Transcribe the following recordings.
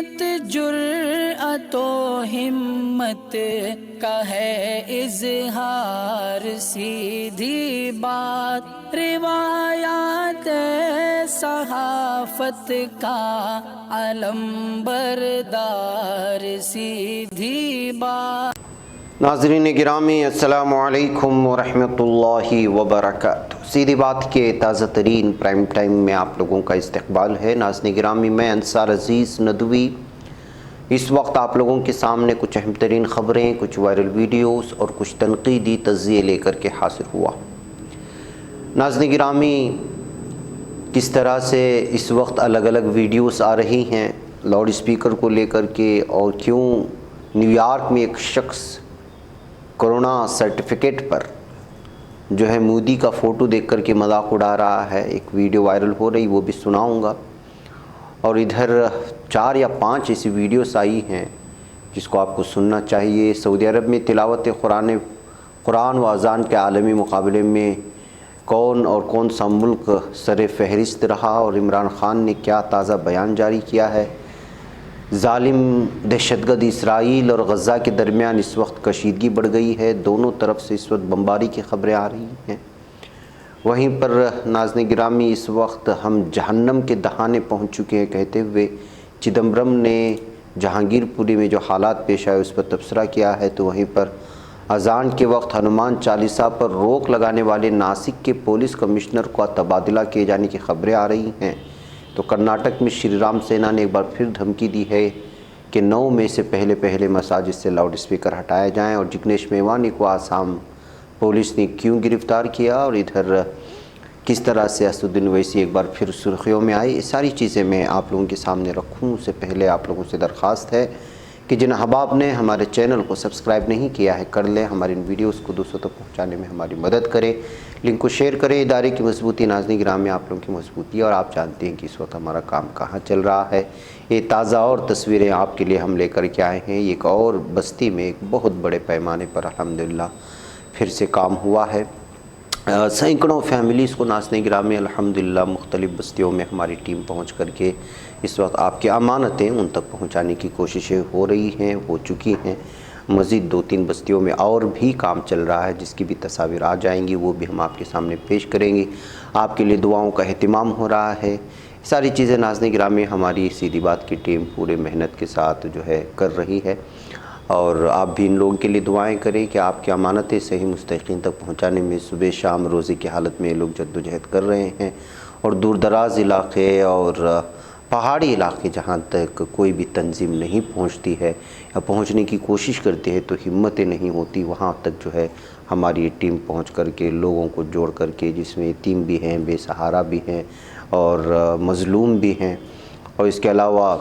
عصمت جرأت و ہمت کا ہے اظہار، سیدھی بات روایات صحافت کا علم بردار، سیدھی بات۔ ناظرین گرامی السلام علیکم ورحمۃ اللہ وبرکاتہ۔ سیدھی بات کے تازہ ترین پرائم ٹائم میں آپ لوگوں کا استقبال ہے۔ ناظرین گرامی، میں انصار عزیز ندوی اس وقت آپ لوگوں کے سامنے کچھ اہم ترین خبریں، کچھ وائرل ویڈیوز اور کچھ تنقیدی تجزیے لے کر کے حاضر ہوا۔ ناظرین گرامی، کس طرح سے اس وقت الگ الگ ویڈیوز آ رہی ہیں لاؤڈ اسپیکر کو لے کر کے، اور کیوں نیو یارک میں ایک شخص کورونا سرٹیفکیٹ پر جو ہے مودی کا فوٹو دیکھ کر کے مذاق اڑا رہا ہے۔ ایک ویڈیو وائرل ہو رہی، وہ بھی سناؤں گا۔ اور ادھر 4 یا 5 ایسی ویڈیوز آئی ہیں جس کو آپ کو سننا چاہیے۔ سعودی عرب میں تلاوت قرآن و اذان کے عالمی مقابلے میں کون سا ملک سر فہرست رہا، اور عمران خان نے کیا تازہ بیان جاری کیا ہے۔ ظالم دہشت گرد اسرائیل اور غزہ کے درمیان اس وقت کشیدگی بڑھ گئی ہے، دونوں طرف سے اس وقت بمباری کی خبریں آ رہی ہیں۔ وہیں پر ناظرین گرامی، اس وقت ہم جہنم کے دہانے پہنچ چکے ہیں کہتے ہوئے چدمبرم نے جہانگیر پوری میں جو حالات پیش آئے اس پر تبصرہ کیا ہے، تو وہیں پر اذان کے وقت ہنومان چالیسا پر روک لگانے والے ناسک کے پولیس کمشنر کو تبادلہ کیے جانے کی خبریں آ رہی ہیں۔ تو کرناٹک میں شری رام سینا نے ایک بار پھر دھمکی دی ہے کہ 9 مئی سے پہلے مساجد سے لاؤڈ اسپیکر ہٹائے جائیں، اور جگنیش میوانی کو آسام پولیس نے کیوں گرفتار کیا، اور ادھر کس طرح سے اسدالدین اویسی ایک بار پھر سرخیوں میں آئی۔ یہ ساری چیزیں میں آپ لوگوں کے سامنے رکھوں اس سے پہلے آپ لوگوں سے درخواست ہے کہ جن احباب نے ہمارے چینل کو سبسکرائب نہیں کیا ہے کر لیں، ہماری ان ویڈیوز کو دوسروں تک پہنچانے میں ہماری مدد کریں، لنک کو شیئر کریں۔ ادارے کی مضبوطی ناظرین گرامی آپ لوگوں کی مضبوطی ہے، اور آپ جانتے ہیں کہ اس وقت ہمارا کام کہاں چل رہا ہے۔ یہ تازہ اور تصویریں آپ کے لیے ہم لے کر کے آئے ہیں۔ ایک اور بستی میں ایک بہت بڑے پیمانے پر الحمدللہ پھر سے کام ہوا ہے۔ سینکڑوں فیملیز کو ناظرین گرامی الحمدللہ مختلف بستیوں میں ہماری ٹیم پہنچ کر کے اس وقت آپ کی امانتیں ان تک پہنچانے کی کوششیں ہو رہی ہیں، ہو چکی ہیں۔ مزید 2-3 بستیوں میں اور بھی کام چل رہا ہے، جس کی بھی تصاویر آ جائیں گی وہ بھی ہم آپ کے سامنے پیش کریں گے۔ آپ کے لیے دعاؤں کا اہتمام ہو رہا ہے۔ ساری چیزیں ناظرین گرامی ہماری سیدھی بات کی ٹیم پورے محنت کے ساتھ جو ہے کر رہی ہے، اور آپ بھی ان لوگوں کے لیے دعائیں کریں کہ آپ کی امانتیں صحیح مستحقین تک پہنچانے میں صبح شام روزے کی حالت میں یہ لوگ جدوجہد کر رہے ہیں۔ اور دور دراز علاقے اور پہاڑی علاقے جہاں تک کوئی بھی تنظیم نہیں پہنچتی ہے یا پہنچنے کی کوشش کرتی ہے تو ہمتیں نہیں ہوتی، وہاں تک جو ہے ہماری ٹیم پہنچ کر کے لوگوں کو جوڑ کر کے، جس میں یتیم بھی ہیں، بے سہارا بھی ہیں، اور مظلوم بھی ہیں، اور اس کے علاوہ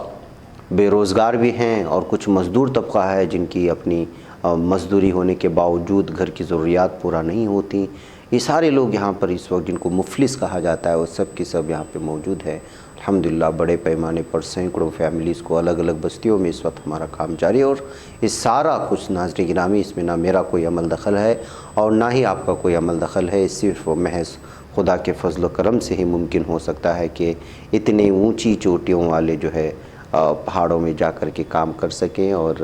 بے روزگار بھی ہیں، اور کچھ مزدور طبقہ ہے جن کی اپنی مزدوری ہونے کے باوجود گھر کی ضروریات پورا نہیں ہوتی۔ یہ سارے لوگ یہاں پر اس وقت جن کو مفلس کہا جاتا ہے وہ سب کی سب یہاں پہ موجود ہے۔ الحمدللہ بڑے پیمانے پر سینکڑوں فیملیز کو الگ الگ بستیوں میں اس وقت ہمارا کام جاری ہے، اور یہ سارا کچھ ناظرین گرامی اس میں نہ میرا کوئی عمل دخل ہے اور نہ ہی آپ کا کوئی عمل دخل ہے، صرف محض خدا کے فضل و کرم سے ہی ممکن ہو سکتا ہے کہ اتنے اونچی چوٹیوں والے جو ہے پہاڑوں میں جا کر کے کام کر سکیں، اور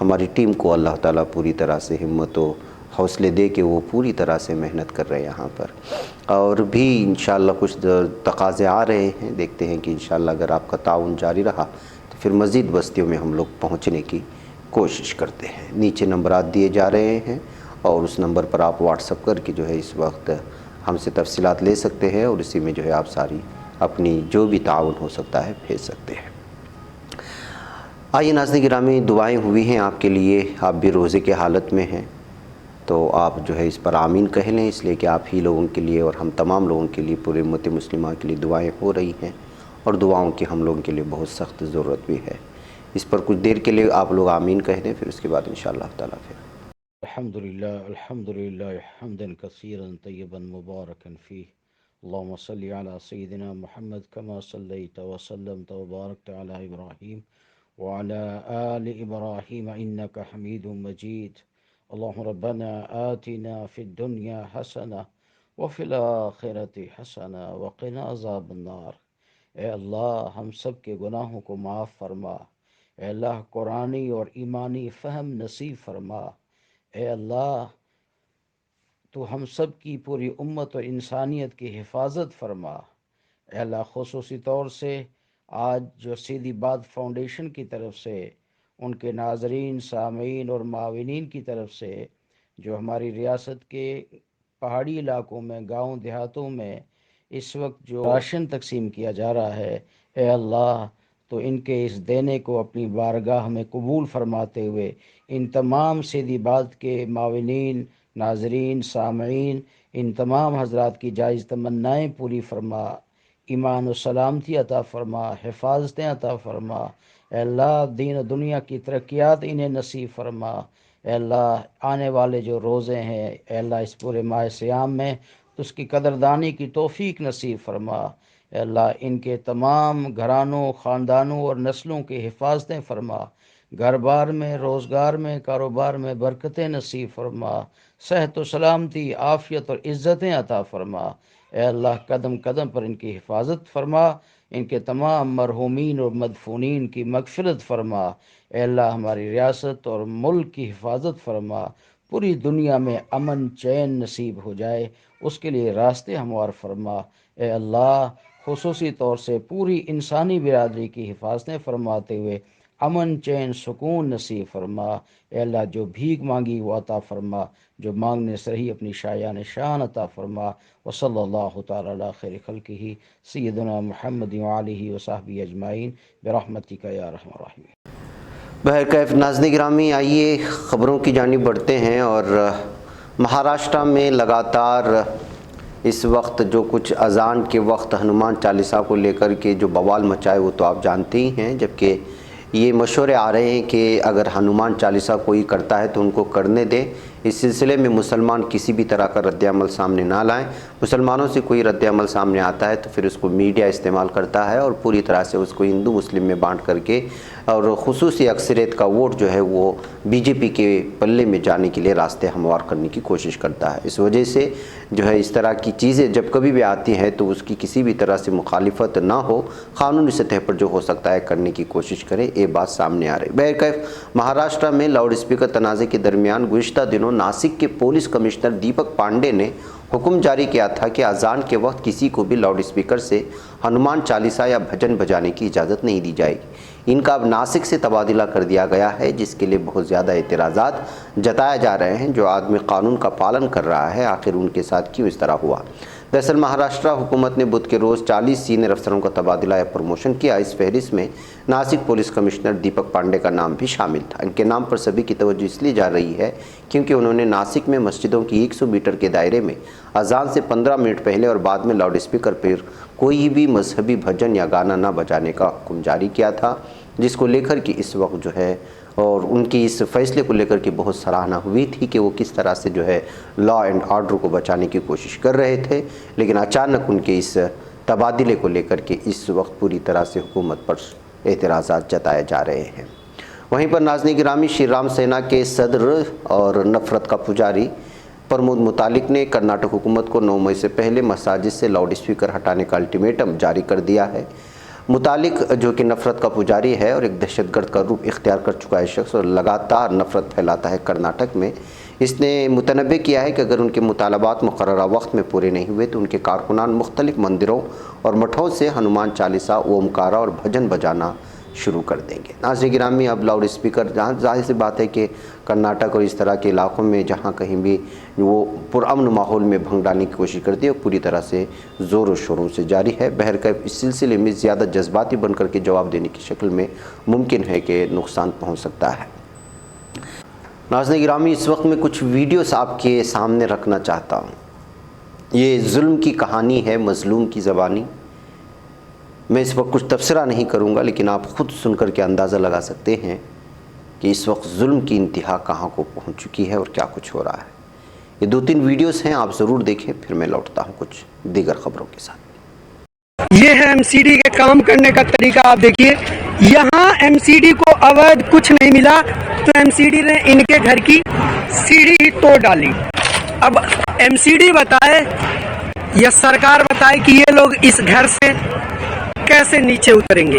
ہماری ٹیم کو اللہ تعالیٰ پوری طرح سے ہمت و حوصلے دے کہ وہ پوری طرح سے محنت کر رہے ہیں یہاں پر۔ اور بھی انشاءاللہ کچھ تقاضے آ رہے ہیں، دیکھتے ہیں کہ انشاءاللہ اگر آپ کا تعاون جاری رہا تو پھر مزید بستیوں میں ہم لوگ پہنچنے کی کوشش کرتے ہیں۔ نیچے نمبرات دیے جا رہے ہیں، اور اس نمبر پر آپ واٹس اپ کر کے جو ہے اس وقت ہم سے تفصیلات لے سکتے ہیں، اور اسی میں جو ہے آپ ساری اپنی جو بھی تعاون ہو سکتا ہے بھیج سکتے ہیں۔ آئیے ناظرین گرامی، دعائیں ہوئی ہیں آپ کے لیے، آپ بھی روزے کے حالت میں ہیں تو آپ جو ہے اس پر آمین کہہ لیں، اس لیے کہ آپ ہی لوگوں کے لیے اور ہم تمام لوگوں کے لیے، پورے امت مسلمہ کے لیے دعائیں ہو رہی ہیں، اور دعاؤں کی ہم لوگوں کے لیے بہت سخت ضرورت بھی ہے۔ اس پر کچھ دیر کے لیے آپ لوگ آمین کہہ دیں، پھر اس کے بعد انشاءاللہ تعالیٰ پھر الحمدللہ حمدا کثیرا طیبا مبارکا فیہ، اللہم صلی علی سیدنا محمد کما صلیت وسلمت وبارکت علی ابراہیم وعلى آل إبراهيم إنك حميد مجيد. اللهم ربنا آتنا في الدنيا حسنة وفي الآخرة حسنة وقنا عذاب النار۔ اے اللہ، ہم سب کے گناہوں کو معاف فرما، اے اللہ قرآنی اور ایمانی فہم نصیب فرما۔ اے اللہ تو ہم سب کی پوری امت اور انسانیت کی حفاظت فرما۔ اے اللہ خصوصی طور سے آج جو سیدھی بات فاؤنڈیشن کی طرف سے، ان کے ناظرین، سامعین اور معاونین کی طرف سے جو ہماری ریاست کے پہاڑی علاقوں میں، گاؤں دیہاتوں میں اس وقت جو راشن تقسیم کیا جا رہا ہے، اے اللہ تو ان کے اس دینے کو اپنی بارگاہ میں قبول فرماتے ہوئے ان تمام سیدھی بات کے معاونین، ناظرین، سامعین، ان تمام حضرات کی جائز تمنائیں پوری فرما، ایمان و سلامتی عطا فرما، حفاظتیں عطا فرما۔ اے اللہ دین و دنیا کی ترقیات انہیں نصیب فرما۔ اے اللہ آنے والے جو روزے ہیں، اے اللہ اس پورے ماہ سیام میں تو اس کی قدردانی کی توفیق نصیب فرما۔ اے اللہ ان کے تمام گھرانوں، خاندانوں اور نسلوں کی حفاظتیں فرما، گھر بار میں، روزگار میں، کاروبار میں برکتیں نصیب فرما، صحت و سلامتی، عافیت اور عزتیں عطا فرما۔ اے اللہ قدم قدم پر ان کی حفاظت فرما، ان کے تمام مرحومین اور مدفونین کی مغفرت فرما۔ اے اللہ ہماری ریاست اور ملک کی حفاظت فرما، پوری دنیا میں امن چین نصیب ہو جائے اس کے لیے راستے ہموار فرما۔ اے اللہ خصوصی طور سے پوری انسانی برادری کی حفاظتیں فرماتے ہوئے امن چین سکون نصیب فرما۔ اے اللہ جو بھیک مانگی وہ عطا فرما، جو مانگنے سے ہی اپنی شایان شان عطا فرما۔ وصلی اللہ تعالی علی خیر خلقہ سیدنا محمد وآلہ وصحبہ اجمعین برحمتک یا ارحم الراحمین۔ بہرکیف ناظرین گرامی، آئیے خبروں کی جانب بڑھتے ہیں۔ اور مہاراشٹرا میں لگاتار اس وقت جو کچھ اذان کے وقت ہنومان چالیسا کو لے کر کے جو بوال مچائے وہ تو آپ جانتے ہی ہیں، جبکہ یہ مشورے آ رہے ہیں کہ اگر ہنومان چالیسا کوئی کرتا ہے تو ان کو کرنے دیں۔ اس سلسلے میں مسلمان کسی بھی طرح کا رد عمل سامنے نہ لائیں۔ مسلمانوں سے کوئی رد عمل سامنے آتا ہے تو پھر اس کو میڈیا استعمال کرتا ہے اور پوری طرح سے اس کو ہندو مسلم میں بانٹ کر کے اور خصوصی اکثریت کا ووٹ جو ہے وہ بی جے پی کے پلے میں جانے کے لیے راستے ہموار کرنے کی کوشش کرتا ہے۔ اس وجہ سے جو ہے اس طرح کی چیزیں جب کبھی بھی آتی ہیں تو اس کی کسی بھی طرح سے مخالفت نہ ہو، قانونی سطح پر جو ہو سکتا ہے کرنے کی کوشش کریں، یہ بات سامنے آ رہی۔ بہرکیف مہاراشٹرا میں لاؤڈ اسپیکر تنازع کے درمیان گزشتہ دنوں ناسک کے پولیس کمشنر دیپک پانڈے نے حکم جاری کیا تھا کہ اذان کے وقت کسی کو بھی لاؤڈ اسپیکر سے ہنومان چالیسا یا بھجن بجانے کی اجازت نہیں دی جائے گی۔ ان کا اب ناسک سے تبادلہ کر دیا گیا ہے، جس کے لیے بہت زیادہ اعتراضات جتائے جا رہے ہیں۔ جو آدمی قانون کا پالن کر رہا ہے آخر ان کے ساتھ کیوں اس طرح ہوا؟ دراصل مہاراشٹرا حکومت نے بدھ کے روز 40 سینئر افسروں کا تبادلہ یا پروموشن کیا۔ اس فہرست میں ناسک پولیس کمشنر دیپک پانڈے کا نام بھی شامل تھا۔ ان کے نام پر سبھی کی توجہ اس لیے جا رہی ہے کیونکہ انہوں نے ناسک میں مسجدوں کی 100 میٹر کے دائرے میں اذان سے 15 منٹ پہلے اور بعد میں لاؤڈ اسپیکر پر کوئی بھی مذہبی بھجن یا گانا نہ بجانے کا حکم جاری کیا تھا، جس کو لے کر کے اس وقت جو ہے اور ان کی اس فیصلے کو لے کر کے بہت سراہنا ہوئی تھی کہ وہ کس طرح سے جو ہے لا اینڈ آرڈر کو بچانے کی کوشش کر رہے تھے، لیکن اچانک ان کے اس تبادلے کو لے کر کے اس وقت پوری طرح سے حکومت پر اعتراضات جتائے جا رہے ہیں۔ وہیں پر ناظرین گرامی، شری رام سینا کے صدر اور نفرت کا پجاری پرمود متعلق نے کرناٹک حکومت کو 9 مئی سے پہلے مساجد سے لاؤڈ اسپیکر ہٹانے کا الٹیمیٹم جاری کر دیا ہے۔ متعلق جو کہ نفرت کا پجاری ہے اور ایک دہشت گرد کا روپ اختیار کر چکا ہے شخص اور لگاتار نفرت پھیلاتا ہے کرناٹک میں، اس نے متنبع کیا ہے کہ اگر ان کے مطالبات مقررہ وقت میں پورے نہیں ہوئے تو ان کے کارکنان مختلف مندروں اور مٹھوں سے ہنومان چالیسا، اومکارا اور بھجن بجانا شروع کر دیں گے۔ ناظرین گرامی، اب لاؤڈ اسپیکر جہاں ظاہر سی بات ہے کہ کرناٹک اور اس طرح کے علاقوں میں جہاں کہیں بھی وہ پرامن ماحول میں بھنگ ڈالنے کی کوشش کرتی ہے، پوری طرح سے زور و شوروں سے جاری ہے۔ بہرکیف اس سلسلے میں زیادہ جذباتی بن کر کے جواب دینے کی شکل میں ممکن ہے کہ نقصان پہنچ سکتا ہے۔ ناظرین گرامی، اس وقت میں کچھ ویڈیوز آپ کے سامنے رکھنا چاہتا ہوں۔ یہ ظلم کی کہانی ہے، مظلوم کی زبانی۔ میں اس وقت کچھ تبصرہ نہیں کروں گا، لیکن آپ خود سن کر کے اندازہ لگا سکتے ہیں کہ اس وقت ظلم کی انتہا کہاں کو پہنچ چکی ہے اور کیا کچھ ہو رہا ہے۔ یہ 2-3 ویڈیوز ہیں، آپ ضرور دیکھیں، پھر میں لوٹتا ہوں کچھ دیگر خبروں کے ساتھ۔ یہ ہے ایم سی ڈی کے کام کرنے کا طریقہ۔ آپ دیکھیے، یہاں ایم سی ڈی کو اودھ کچھ نہیں ملا تو ایم سی ڈی نے ان کے گھر کی سیڑھی ہی توڑ ڈالی۔ اب ایم سی ڈی بتائے یا سرکار بتائے کہ یہ لوگ اس گھر سے کیسے نیچے اتریں گے۔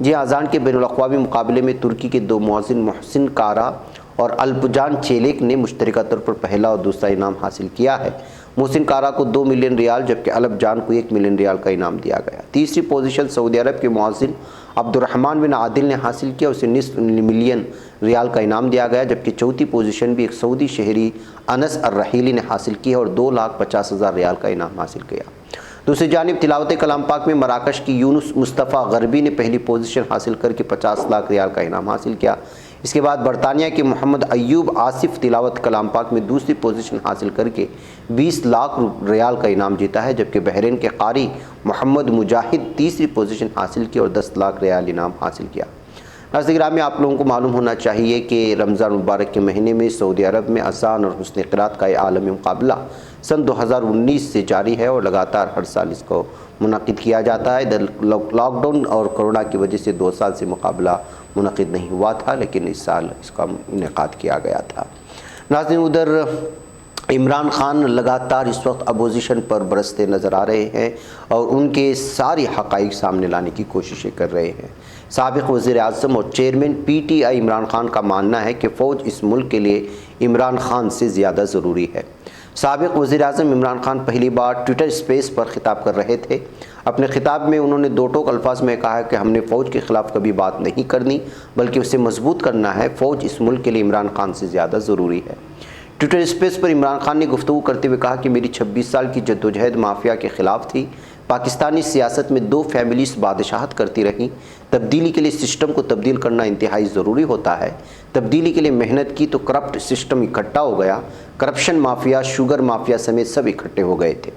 جی اذان کے بین الاقوامی مقابلے میں ترکی کے 2 مؤذن محسن کارا اور الپجان چیلیک نے مشترکہ طور پر پہلا اور دوسرا انعام حاصل کیا ہے۔ محسن کارا کو 2 ملین ریال جبکہ الپ جان کو 1 ملین ریال کا انعام دیا گیا۔ تیسری پوزیشن سعودی عرب کے مؤذن عبد الرحمن بن عادل نے حاصل کیا، اسے نصف ملین ریال کا انعام دیا گیا، جبکہ چوتھی پوزیشن بھی ایک سعودی شہری انس الرحیلی نے حاصل کی اور 2,50,000 ریال کا انعام حاصل کیا۔ دوسری جانب تلاوت کلام پاک میں مراکش کی یونس مصطفیٰ غربی نے پہلی پوزیشن حاصل کر کے 50 لاکھ ریال کا انعام حاصل کیا۔ اس کے بعد برطانیہ کے محمد ایوب آصف تلاوت کلام پاک میں دوسری پوزیشن حاصل کر کے 20 لاکھ ریال کا انعام جیتا ہے، جبکہ بحرین کے قاری محمد مجاہد تیسری پوزیشن حاصل کی اور 10 لاکھ ریال انعام حاصل کیا۔ ناظرین گرامی، آپ لوگوں کو معلوم ہونا چاہیے کہ رمضان مبارک کے مہینے میں سعودی عرب میں اذان اور حسن قرات کا یہ عالمی مقابلہ سن 2019 سے جاری ہے اور لگاتار ہر سال اس کو منعقد کیا جاتا ہے۔ لاک ڈاؤن اور کرونا کی وجہ سے 2 سال سے مقابلہ منعقد نہیں ہوا تھا، لیکن اس سال اس کا انعقاد کیا گیا تھا۔ ناظرین، ادھر عمران خان لگاتار اس وقت اپوزیشن پر برستے نظر آ رہے ہیں اور ان کے ساری حقائق سامنے لانے کی کوششیں کر رہے ہیں۔ سابق وزیر اعظم اور chairman P T I Imran Khan کا ماننا ہے کہ فوج اس ملک کے لیے عمران خان سے زیادہ ضروری ہے۔ سابق وزیر اعظم عمران خان پہلی بار ٹویٹر اسپیس پر خطاب کر رہے تھے۔ اپنے خطاب میں انہوں نے 2 ٹوک الفاظ میں کہا کہ ہم نے فوج کے خلاف کبھی بات نہیں کرنی بلکہ اسے مضبوط کرنا ہے۔ فوج اس ملک کے لیے عمران خان سے زیادہ ضروری ہے۔ ٹویٹر اسپیس پر عمران خان نے گفتگو کرتے ہوئے کہا کہ میری 26 سال کی جدوجہد مافیا کے خلاف تھی۔ پاکستانی سیاست میں 2 فیملیز بادشاہت کرتی رہیں۔ تبدیلی کے لیے سسٹم کو تبدیل کرنا انتہائی ضروری ہوتا ہے۔ تبدیلی کے لیے محنت کی تو کرپٹ سسٹم اکٹھا ہو گیا۔ کرپشن مافیا، شوگر مافیا سمیت سب اکٹھے ہو گئے تھے۔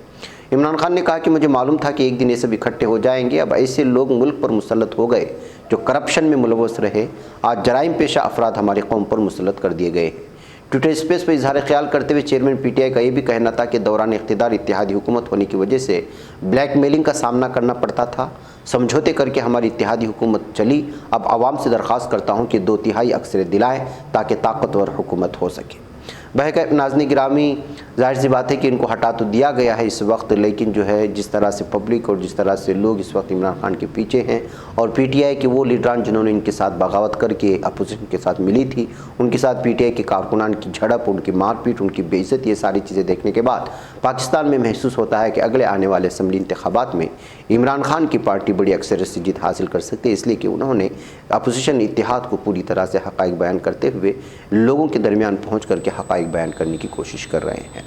عمران خان نے کہا کہ مجھے معلوم تھا کہ ایک دن یہ سب اکٹھے ہو جائیں گے۔ اب ایسے لوگ ملک پر مسلط ہو گئے جو کرپشن میں ملوث رہے۔ آج جرائم پیشہ افراد ہماری قوم پر مسلط کر دیے گئے ہیں۔ ٹویٹر اسپیس پر اظہار خیال کرتے ہوئے چیئرمین پی ٹی آئی کا یہ بھی کہنا تھا کہ دوران اقتدار اتحادی حکومت ہونے کی وجہ سے بلیک میلنگ کا سامنا کرنا پڑتا تھا۔ سمجھوتے کر کے ہماری اتحادی حکومت چلی۔ اب عوام سے درخواست کرتا ہوں کہ 2/3 اکثریت دلائیں تاکہ طاقتور حکومت ہو سکے۔ بہرکیف ناظرین گرامی، ظاہر سی بات ہے کہ ان کو ہٹا تو دیا گیا ہے اس وقت، لیکن جو ہے جس طرح سے پبلک اور جس طرح سے لوگ اس وقت عمران خان کے پیچھے ہیں اور پی ٹی آئی کے وہ لیڈران جنہوں نے ان کے ساتھ بغاوت کر کے اپوزیشن کے ساتھ ملی تھی، ان کے ساتھ پی ٹی آئی کے کارکنان کی جھڑپ، ان کی مار پیٹ، ان کی بے عزت، یہ ساری چیزیں دیکھنے کے بعد پاکستان میں محسوس ہوتا ہے کہ اگلے آنے والے اسمبلی انتخابات میں عمران خان کی پارٹی بڑی اکثریت سے جیت حاصل کر سکتے ہیں، اس لیے کہ انہوں نے اپوزیشن اتحاد کو پوری طرح سے حقائق بیان کرتے ہوئے لوگوں کے درمیان پہنچ کر کے حقائق بیان کرنے کی کوشش کر رہے ہیں۔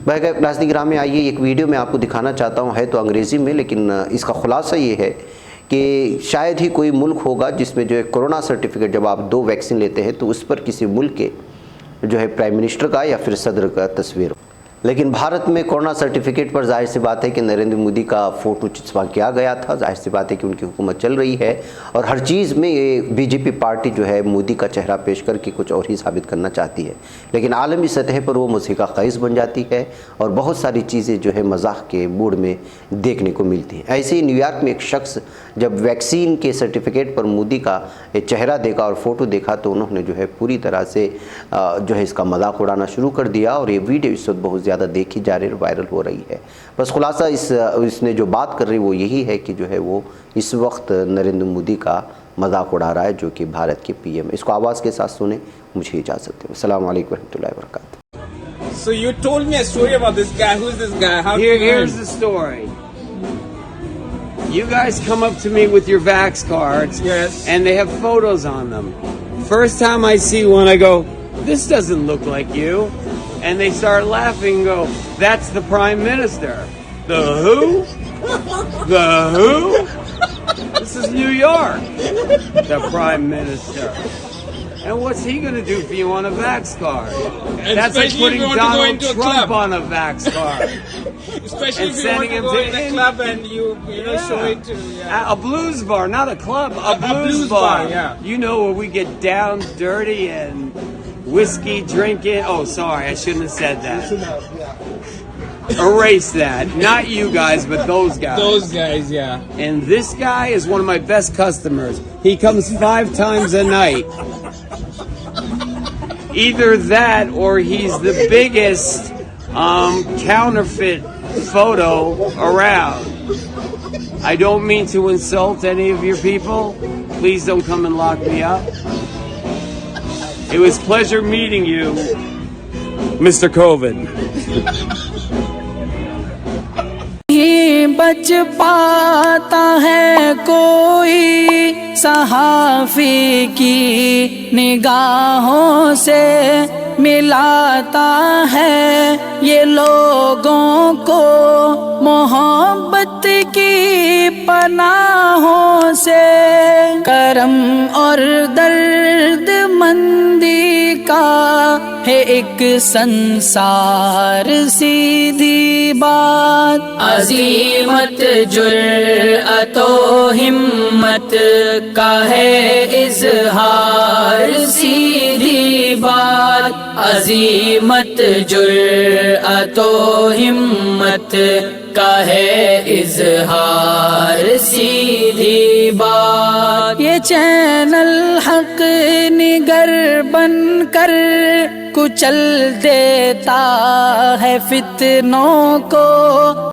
بہرکیف ناظرین گرامی، آئیے ایک ویڈیو میں آپ کو دکھانا چاہتا ہوں، ہے تو انگریزی میں لیکن اس کا خلاصہ یہ ہے کہ شاید ہی کوئی ملک ہوگا جس میں جو ہے کورونا سرٹیفکیٹ جب آپ 2 ویکسین لیتے ہیں تو اس پر کسی ملک کے جو ہے پرائم منسٹر کا یا پھر صدر کا تصویر ہو، لیکن بھارت میں کورونا سرٹیفکیٹ پر ظاہر سی بات ہے کہ نریندر مودی کا فوٹو چسپاں کیا گیا تھا۔ ظاہر سی بات ہے کہ ان کی حکومت چل رہی ہے اور ہر چیز میں یہ بی جے پی پارٹی جو ہے مودی کا چہرہ پیش کر کے کچھ اور ہی ثابت کرنا چاہتی ہے، لیکن عالمی سطح پر وہ موسیقہ خیز بن جاتی ہے اور بہت ساری چیزیں جو ہے مزاح کے موڈ میں دیکھنے کو ملتی ہیں۔ ایسے ہی نیو یارک میں ایک شخص جب ویکسین کے سرٹیفکیٹ پر مودی کا چہرہ دیکھا اور فوٹو دیکھا تو انہوں نے جو ہے پوری طرح سے جو ہے اس کا مذاق اڑانا شروع کر دیا اور یہ ویڈیو اس وقت بہت زیادہ دیکھی جا رہی ہے، وائرل ہو رہی ہے۔ بس خلاصہ اس نے جو بات کر رہی وہ یہی ہے کہ جو ہے وہ اس وقت نریندر مودی کا مذاق اڑا رہا ہے جو کہ بھارت کے پی ایم۔ اس کو آواز کے ساتھ سنیں، مجھے اجازت دیں۔ السلام علیکم ورحمۃ اللہ وبرکاتہ۔ So you told me a story about this guy. Who's this guy? How Here's the story. You guys come up to me with your Vax cards, Yes. and they have photos on them. First time I see one, I go, this doesn't look like you. And they start laughing and go, that's the Prime Minister. The who? The who? This is New York. The Prime Minister. And what's he going to do for you on a Vax card? And That's like especially if putting you want to go Donald into a Trump club. on a Vax card. Especially And if you want sending to him go to in a India. club and you know, show it to A blues bar, not a club, a blues blues bar. bar, yeah. You know where we get down dirty and whiskey drinking. Oh, sorry, I shouldn't have said that. Erase that. Not you guys, but those guys. Those guys, yeah. And this guy is one of my best customers. He comes 5 times a night. Either that or he's the biggest counterfeit photo around. I don't mean to insult any of your people, Please don't come and lock me up. It was pleasure meeting you, Mr. COVID. بچ پاتا ہے کوئی صحافی کی نگاہوں سے، ملاتا ہے یہ لوگوں کو محبت کی پناہوں سے، کرم اور درد مندی کا ہے ایک سنسار، سیدھی بات عظیمت جرأت و ہمت کا ہے اظہار، سیدھی بات عظیمت جرأت و ہمت کا ہے اظہار، سیدھی بات۔ یہ چینل حق نگر بن کر کچل دیتا ہے فتنوں کو،